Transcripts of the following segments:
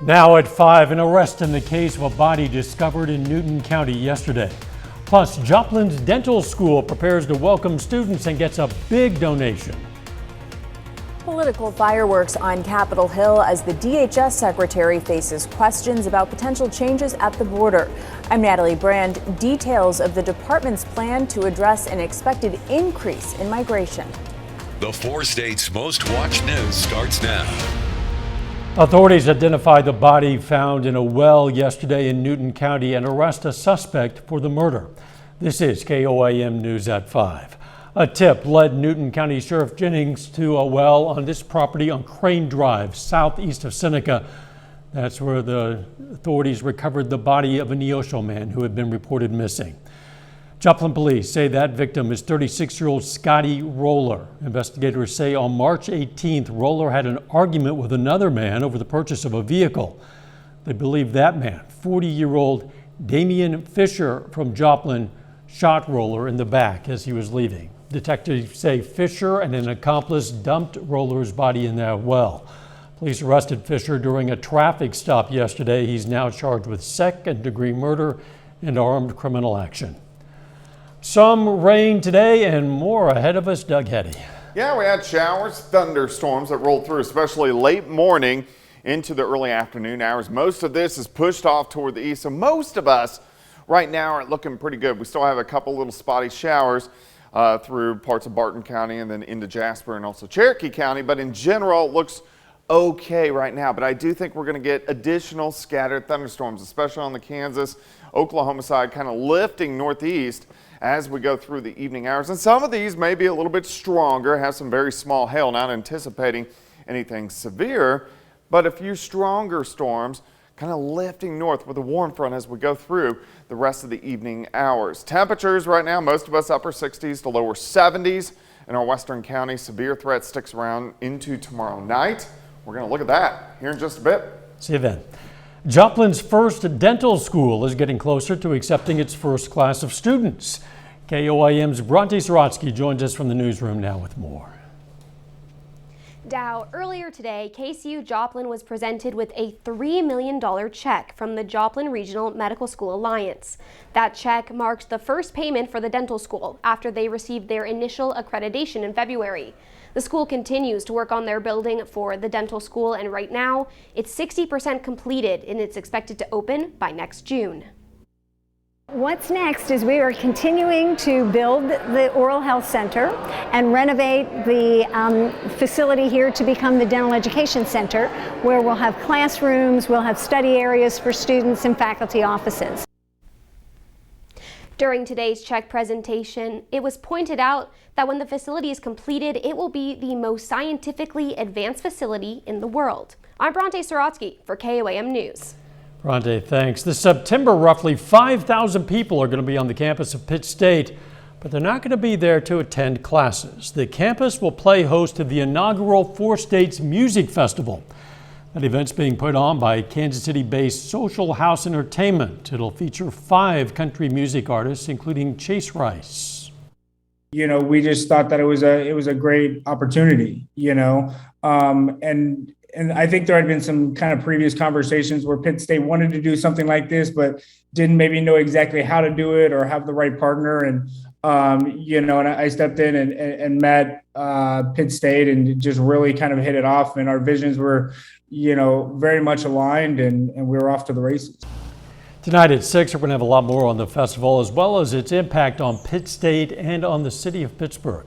Now at 5, an arrest in the case of a body discovered in Newton County yesterday. Plus, Joplin's dental school prepares to welcome students and gets a big donation. Political fireworks on Capitol Hill as the DHS secretary faces questions about potential changes at the border. I'm Natalie Brand. Details of the department's plan to address an expected increase in migration. The 4 states' most watched news starts now. Authorities identified the body found in a well yesterday in Newton County and arrest a suspect for the murder. This is KOAM News at 5. A tip led Newton County Sheriff Jennings to a well on this property on Crane Drive, southeast of Seneca. That's where the authorities recovered the body of a Neosho man who had been reported missing. Joplin police say that victim is 36-year-old Scotty Roller. Investigators say on March 18th, Roller had an argument with another man over the purchase of a vehicle. They believe that man, 40-year-old Damian Fisher from Joplin, shot Roller in the back as he was leaving. Detectives say Fisher and an accomplice dumped Roller's body in that well. Police arrested Fisher during a traffic stop yesterday. He's now charged with second-degree murder and armed criminal action. Some rain today and more ahead of us. Doug Heddy. Yeah, we had showers, thunderstorms that rolled through, especially late morning into the early afternoon hours. Most of this is pushed off toward the east, so most of us right now are looking pretty good. We still have a couple little spotty showers through parts of Barton County and then into Jasper and also Cherokee County, but in general it looks okay right now. But I do think we're going to get additional scattered thunderstorms, especially on the Kansas, Oklahoma side, kind of lifting northeast as we go through the evening hours. And some of these may be a little bit stronger, have some very small hail, not anticipating anything severe, but a few stronger storms kind of lifting north with a warm front as we go through the rest of the evening hours. Temperatures right now, most of us upper 60s to lower 70s in our western county. Severe threat sticks around into tomorrow night. We're going to look at that here in just a bit. See you then. Joplin's first dental school is getting closer to accepting its first class of students. KOAM's Bronte Sorotsky joins us from the newsroom now with more. Dow, earlier today, KCU Joplin was presented with a $3 million check from the Joplin Regional Medical School Alliance. That check marks the first payment for the dental school after they received their initial accreditation in February. The school continues to work on their building for the dental school, and right now it's 60% completed and it's expected to open by next June. What's next is we are continuing to build the Oral Health Center and renovate the facility here to become the Dental Education Center, where we'll have classrooms, we'll have study areas for students and faculty offices. During today's check presentation, it was pointed out that when the facility is completed, it will be the most scientifically advanced facility in the world. I'm Bronte Sorotsky for KOAM News. Bronte, thanks. This September, roughly 5,000 people are going to be on the campus of Pitt State, but they're not going to be there to attend classes. The campus will play host to the inaugural 4 States Music Festival. That event's being put on by Kansas City-based Social House Entertainment. It'll feature 5 country music artists, including Chase Rice. You know, we just thought that it was a great opportunity, you know, and I think there had been some kind of previous conversations where Pitt State wanted to do something like this, but didn't maybe know exactly how to do it or have the right partner. And, you know, and I stepped in and met Pitt State and just really kind of hit it off. And our visions were, you know, very much aligned, and we were off to the races. Tonight at 6, we're going to have a lot more on the festival, as well as its impact on Pitt State and on the city of Pittsburgh.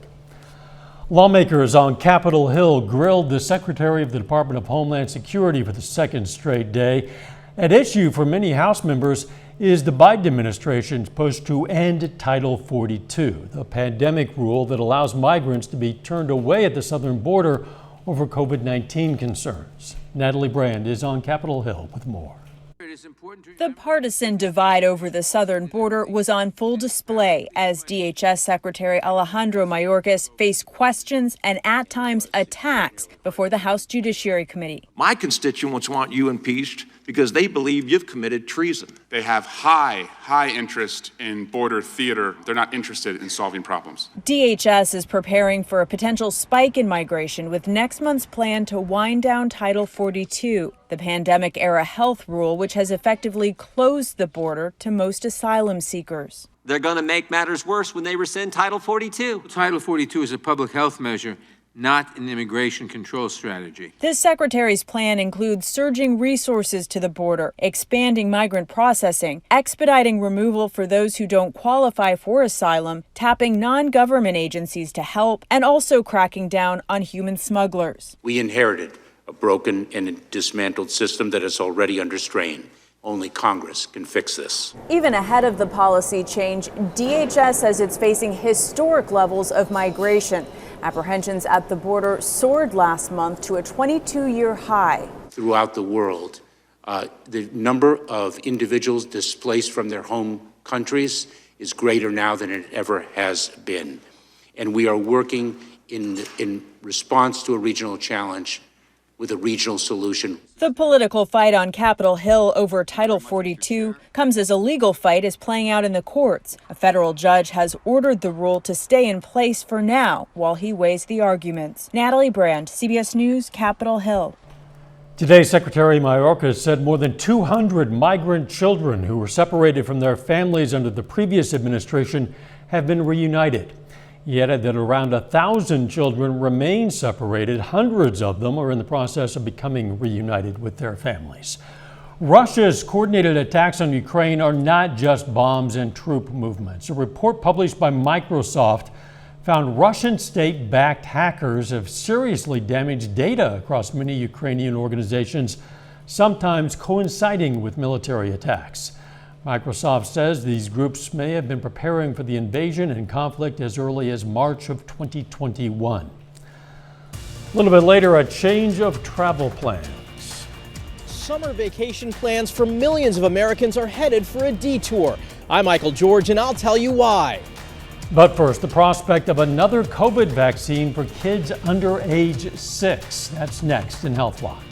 Lawmakers on Capitol Hill grilled the Secretary of the Department of Homeland Security for the second straight day. At issue for many House members is the Biden administration's push to end Title 42, the pandemic rule that allows migrants to be turned away at the southern border over COVID-19 concerns. Natalie Brand is on Capitol Hill with more. The partisan divide over the southern border was on full display as DHS Secretary Alejandro Mayorkas faced questions and at times attacks before the House Judiciary Committee. My constituents want you impeached. because they believe you've committed treason. They have high interest in border theater. They're not interested in solving problems. DHS is preparing for a potential spike in migration with next month's plan to wind down Title 42, the pandemic-era health rule which has effectively closed the border to most asylum seekers. They're going to make matters worse when they rescind Title 42. Title 42 is a public health measure, not an immigration control strategy. This secretary's plan includes surging resources to the border, expanding migrant processing, expediting removal for those who don't qualify for asylum, tapping non-government agencies to help, and also cracking down on human smugglers. We inherited a broken and dismantled system that is already under strain. Only Congress can fix this. Even ahead of the policy change, DHS says it's facing historic levels of migration. Apprehensions at the border soared last month to a 22-year high. Throughout the world, the number of individuals displaced from their home countries is greater now than it ever has been. And we are working in response to a regional challenge with a regional solution. The political fight on Capitol Hill over Title 42 comes as a legal fight is playing out in the courts. A federal judge has ordered the rule to stay in place for now while he weighs the arguments. Natalie Brand, CBS News, Capitol Hill. Today, Secretary Mayorkas said more than 200 migrant children who were separated from their families under the previous administration have been reunited. He added that around 1,000 children remain separated. Hundreds of them are in the process of becoming reunited with their families. Russia's coordinated attacks on Ukraine are not just bombs and troop movements. A report published by Microsoft found Russian state-backed hackers have seriously damaged data across many Ukrainian organizations, sometimes coinciding with military attacks. Microsoft says these groups may have been preparing for the invasion and conflict as early as March of 2021. A little bit later, a change of travel plans. Summer vacation plans for millions of Americans are headed for a detour. I'm Michael George, and I'll tell you why. But first, the prospect of another COVID vaccine for kids under age 6. That's next in Health Watch.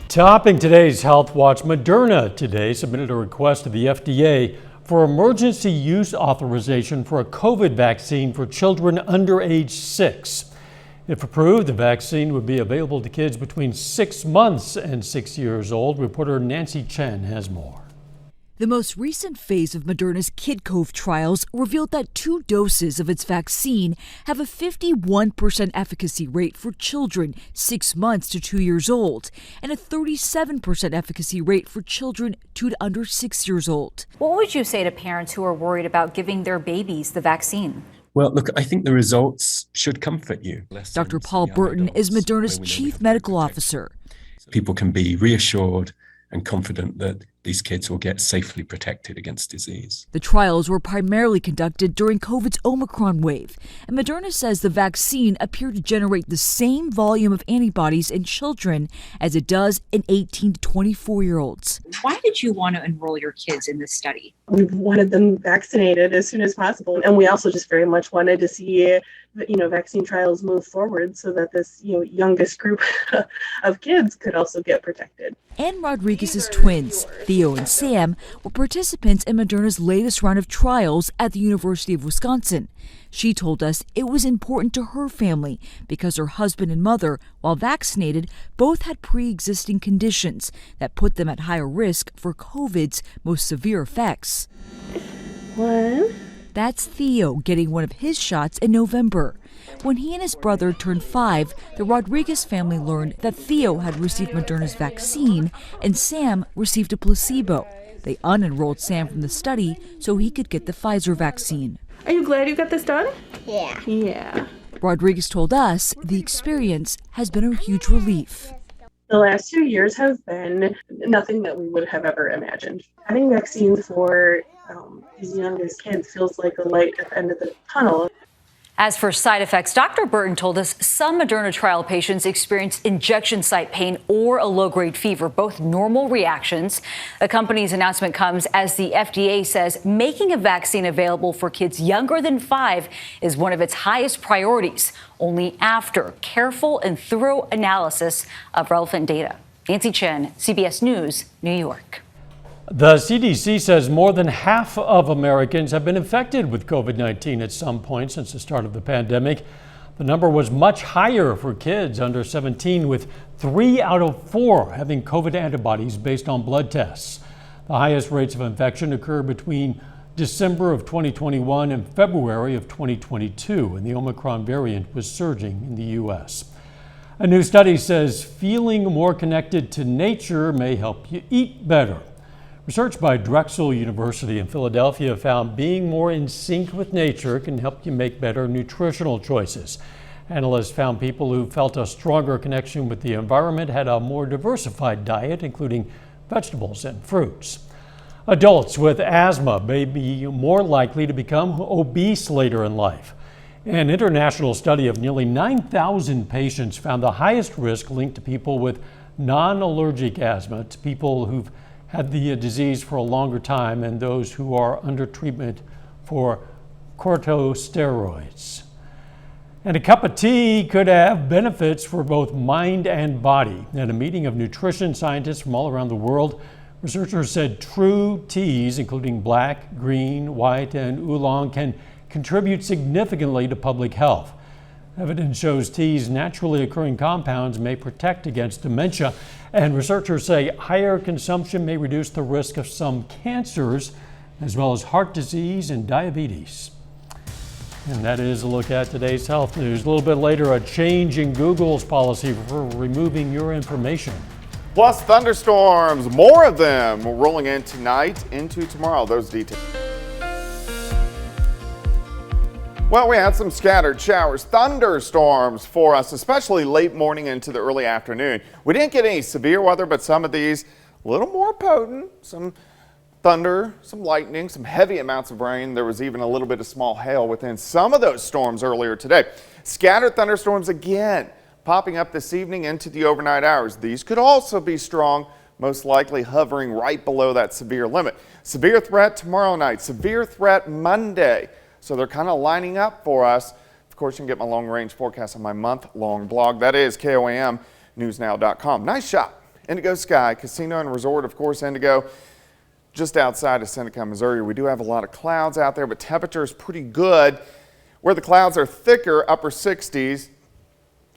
Topping today's Health Watch, Moderna today submitted a request to the FDA for emergency use authorization for a COVID vaccine for children under age 6. If approved, the vaccine would be available to kids between 6 months and 6 years old. Reporter Nancy Chen has more. The most recent phase of Moderna's KidCove trials revealed that 2 doses of its vaccine have a 51% efficacy rate for children 6 months to 2 years old and a 37% efficacy rate for children 2 to under 6 years old. What would you say to parents who are worried about giving their babies the vaccine? Well, look, I think the results should comfort you. Dr. Paul Burton is Moderna's chief medical officer. People can be reassured and confident that these kids will get safely protected against disease. The trials were primarily conducted during COVID's Omicron wave, and Moderna says the vaccine appeared to generate the same volume of antibodies in children as it does in 18 to 24-year-olds. Why did you want to enroll your kids in this study? We wanted them vaccinated as soon as possible, and we also just very much wanted to see vaccine trials move forward so that this youngest group of kids could also get protected. Ann Rodriguez's twins, Theo and Sam, were participants in Moderna's latest round of trials at the University of Wisconsin. She told us it was important to her family because her husband and mother, while vaccinated, both had pre-existing conditions that put them at higher risk for COVID's most severe effects. One. That's Theo getting one of his shots in November. When he and his brother turned 5, the Rodriguez family learned that Theo had received Moderna's vaccine and Sam received a placebo. They unenrolled Sam from the study so he could get the Pfizer vaccine. Are you glad you got this done? Yeah. Yeah. Rodriguez told us the experience has been a huge relief. The last 2 years have been nothing that we would have ever imagined. Having vaccines for these youngest kids feels like a light at the end of the tunnel. As for side effects, Dr. Burton told us some Moderna trial patients experienced injection site pain or a low-grade fever, both normal reactions. The company's announcement comes as the FDA says making a vaccine available for kids younger than 5 is one of its highest priorities, only after careful and thorough analysis of relevant data. Nancy Chen, CBS News, New York. The CDC says more than half of Americans have been infected with COVID-19 at some point since the start of the pandemic. The number was much higher for kids under 17, with 3 out of 4 having COVID antibodies based on blood tests. The highest rates of infection occur between December of 2021 and February of 2022, and the Omicron variant was surging in the U.S. A new study says feeling more connected to nature may help you eat better. Research by Drexel University in Philadelphia found being more in sync with nature can help you make better nutritional choices. Analysts found people who felt a stronger connection with the environment had a more diversified diet, including vegetables and fruits. Adults with asthma may be more likely to become obese later in life. An international study of nearly 9,000 patients found the highest risk linked to people with non-allergic asthma, to people who've had the disease for a longer time, and those who are under treatment for corticosteroids. And a cup of tea could have benefits for both mind and body. At a meeting of nutrition scientists from all around the world, researchers said true teas, including black, green, white, and oolong, can contribute significantly to public health. Evidence shows tea's naturally occurring compounds may protect against dementia, and researchers say higher consumption may reduce the risk of some cancers, as well as heart disease and diabetes. And that is a look at today's health news. A little bit later, a change in Google's policy for removing your information. Plus thunderstorms, more of them rolling in tonight into tomorrow. Those details. Well, we had some scattered showers, thunderstorms for us, especially late morning into the early afternoon. We didn't get any severe weather, but some of these a little more potent. Some thunder, some lightning, some heavy amounts of rain. There was even a little bit of small hail within some of those storms earlier today. Scattered thunderstorms again popping up this evening into the overnight hours. These could also be strong, most likely hovering right below that severe limit. Severe threat tomorrow night, severe threat Monday. So they're kind of lining up for us. Of course, you can get my long-range forecast on my month-long blog. That is KOAMnewsnow.com. Nice shot. Indigo Sky Casino and Resort, of course, Indigo, just outside of Seneca, Missouri. We do have a lot of clouds out there, but temperature is pretty good. Where the clouds are thicker, upper 60s,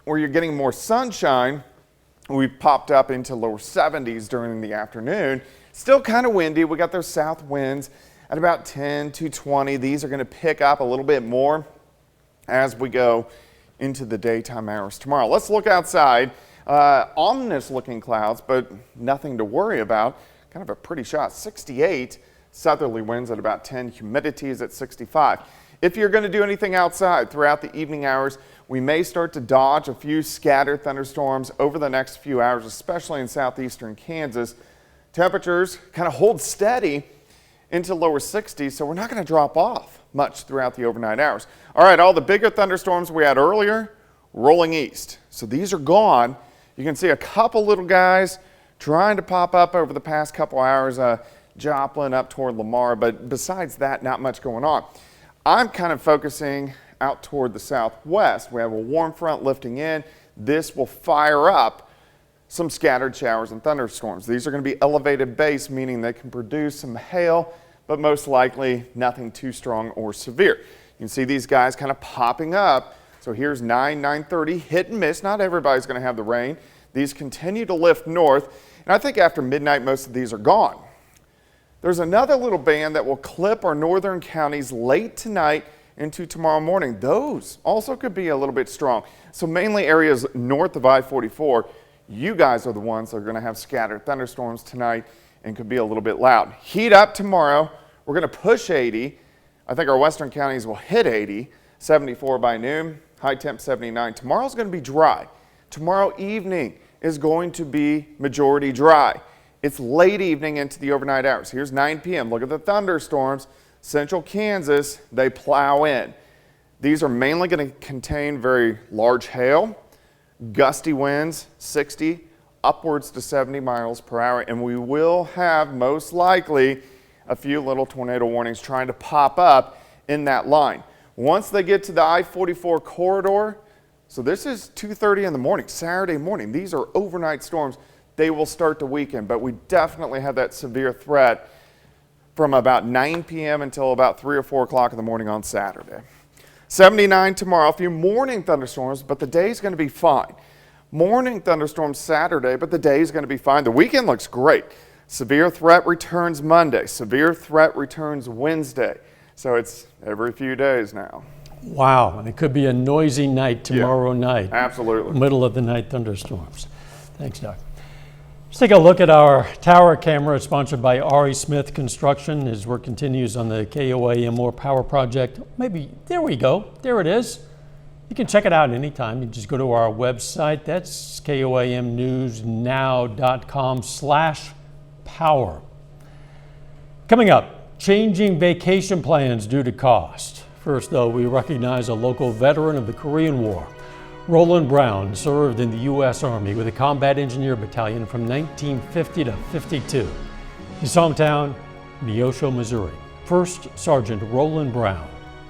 where you're getting more sunshine, we popped up into lower 70s during the afternoon. Still kind of windy. We got those south winds at about 10 to 20. These are going to pick up a little bit more as we go into the daytime hours tomorrow. Let's look outside. Ominous looking clouds, but nothing to worry about. Kind of a pretty shot. 68 southerly winds at about 10. Humidity is at 65. If you're going to do anything outside throughout the evening hours, we may start to dodge a few scattered thunderstorms over the next few hours, especially in southeastern Kansas. Temperatures kind of hold steady into lower 60s, so we're not going to drop off much throughout the overnight hours. All right, all the bigger thunderstorms we had earlier rolling east. So these are gone. You can see a couple little guys trying to pop up over the past couple hours, Joplin up toward Lamar, but besides that, not much going on. I'm kind of focusing out toward the southwest. We have a warm front lifting in. This will fire up some scattered showers and thunderstorms. These are going to be elevated base, meaning they can produce some hail, but most likely nothing too strong or severe. You can see these guys kind of popping up. So here's 9:30, hit and miss. Not everybody's going to have the rain. These continue to lift north, and I think after midnight, most of these are gone. There's another little band that will clip our northern counties late tonight into tomorrow morning. Those also could be a little bit strong. So mainly areas north of I-44. You guys are the ones that are going to have scattered thunderstorms tonight and could be a little bit loud. Heat up tomorrow. We're going to push 80. I think our western counties will hit 80, 74 by noon, high temp 79. Tomorrow's going to be dry. Tomorrow evening is going to be majority dry. It's late evening into the overnight hours. Here's 9 p.m. Look at the thunderstorms. Central Kansas, they plow in. These are mainly going to contain very large hail, gusty winds, 60, upwards to 70 miles per hour, and we will have most likely a few little tornado warnings trying to pop up in that line. Once they get to the I-44 corridor, so this is 2:30 in the morning, Saturday morning. These are overnight storms. they will start to weaken, but we definitely have that severe threat from about 9 p.m. until about 3 or 4 o'clock in the morning on Saturday. 79 tomorrow, a few morning thunderstorms, but the day is going to be fine. Morning thunderstorms Saturday, but the day is going to be fine. The weekend looks great. Severe threat returns Monday. Severe threat returns Wednesday. So it's every few days now. Wow, and it could be a noisy night tomorrow night. Absolutely. Middle of the night thunderstorms. Thanks, Doug. Let's take a look at our tower camera sponsored by Ari Smith Construction. His work continues on the KOAM More Power Project. Maybe, there we go. There it is. You can check it out anytime. You just go to our website. That's koamnewsnow.com/power. Coming up, changing vacation plans due to cost. First, though, we recognize a local veteran of the Korean War. Roland Brown served in the U.S. Army with a Combat Engineer Battalion from 1950 to 52. His hometown, Neosho, Missouri. First Sergeant Roland Brown,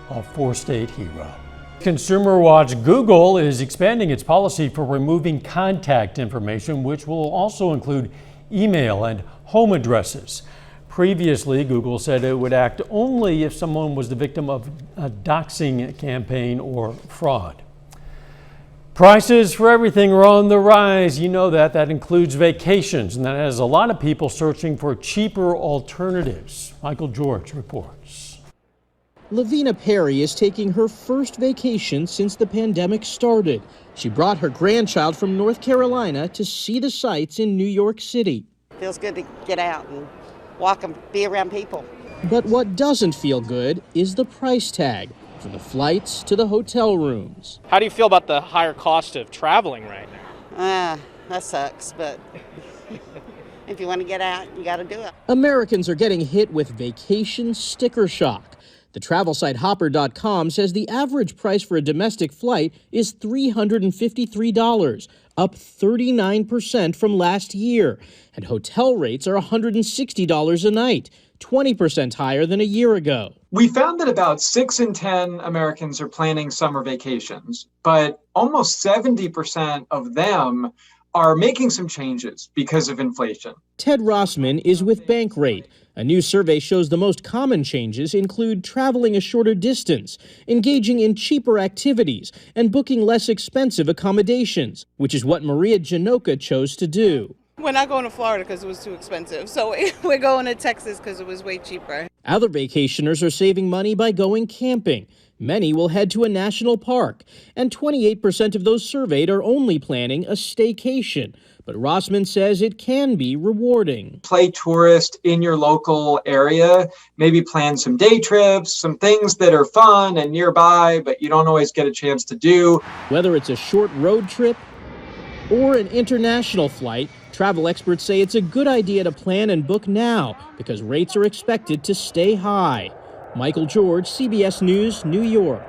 a four-state hero. Consumer Watch Google is expanding its policy for removing contact information, which will also include email and home addresses. Previously, Google said it would act only if someone was the victim of a doxing campaign or fraud. Prices for everything are on the rise. You know that. That includes vacations, and that has a lot of people searching for cheaper alternatives. Michael George reports. Lavina Perry is taking her first vacation since the pandemic started. She brought her grandchild from North Carolina to see the sights in New York City. Feels good to get out and walk and be around people. But what doesn't feel good is the price tag, from the flights to the hotel rooms. How do you feel about the higher cost of traveling right now? That sucks, but if you want to get out, you got to do it. Americans are getting hit with vacation sticker shock. The travel site Hopper.com says the average price for a domestic flight is $353, up 39% from last year. And hotel rates are $160 a night, 20% higher than a year ago. We found that about 6 in 10 Americans are planning summer vacations, but almost 70% of them are making some changes because of inflation. Ted Rossman is with Bankrate. A new survey shows the most common changes include traveling a shorter distance, engaging in cheaper activities, and booking less expensive accommodations, which is what Maria Janoka chose to do. We're not going to Florida because it was too expensive, so we're going to Texas because it was way cheaper. Other vacationers are saving money by going camping. Many will head to a national park, and 28% of those surveyed are only planning a staycation. But Rossman says it can be rewarding. Play tourist in your local area, maybe plan some day trips, some things that are fun and nearby, but you don't always get a chance to do. Whether it's a short road trip or an international flight, travel experts say it's a good idea to plan and book now because rates are expected to stay high. Michael George, CBS News, New York.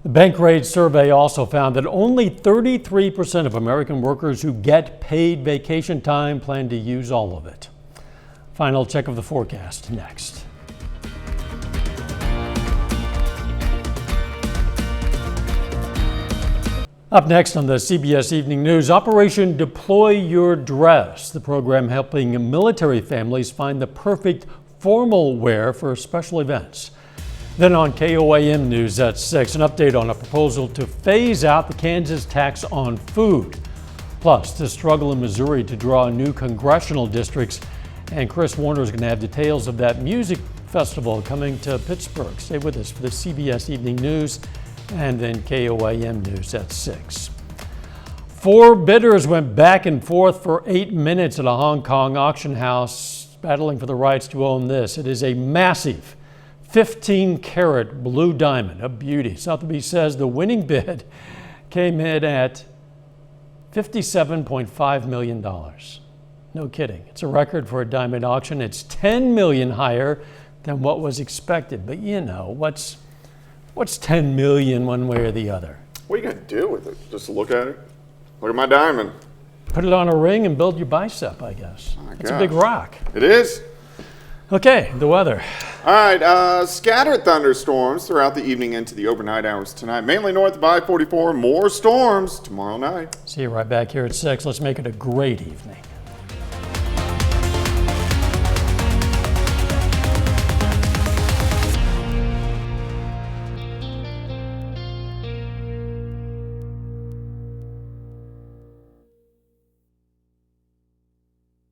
The Bankrate survey also found that only 33% of American workers who get paid vacation time plan to use all of it. Final check of the forecast next. Up next on the CBS Evening News, Operation Deploy Your Dress, the program helping military families find the perfect formal wear for special events. Then on KOAM News at 6, an update on a proposal to phase out the Kansas tax on food. Plus, the struggle in Missouri to draw new congressional districts. And Chris Warner is going to have details of that music festival coming to Pittsburgh. Stay with us for the CBS Evening News and then KOAM News at 6. 4 bidders went back and forth for 8 minutes at a Hong Kong auction house, battling for the rights to own this. It is a massive 15-carat blue diamond, a beauty. Sotheby's says the winning bid came in at $57.5 million. No kidding. It's a record for a diamond auction. It's $10 million higher than what was expected. But you know, what's $10 million one way or the other? What are you going to do with it? Just look at it? Look at my diamond. Put it on a ring and build your bicep, I guess. It's a big rock. It is. Okay, the weather. All right, scattered thunderstorms throughout the evening into the overnight hours tonight. Mainly north of I-44. More storms tomorrow night. See you right back here at 6. Let's make it a great evening.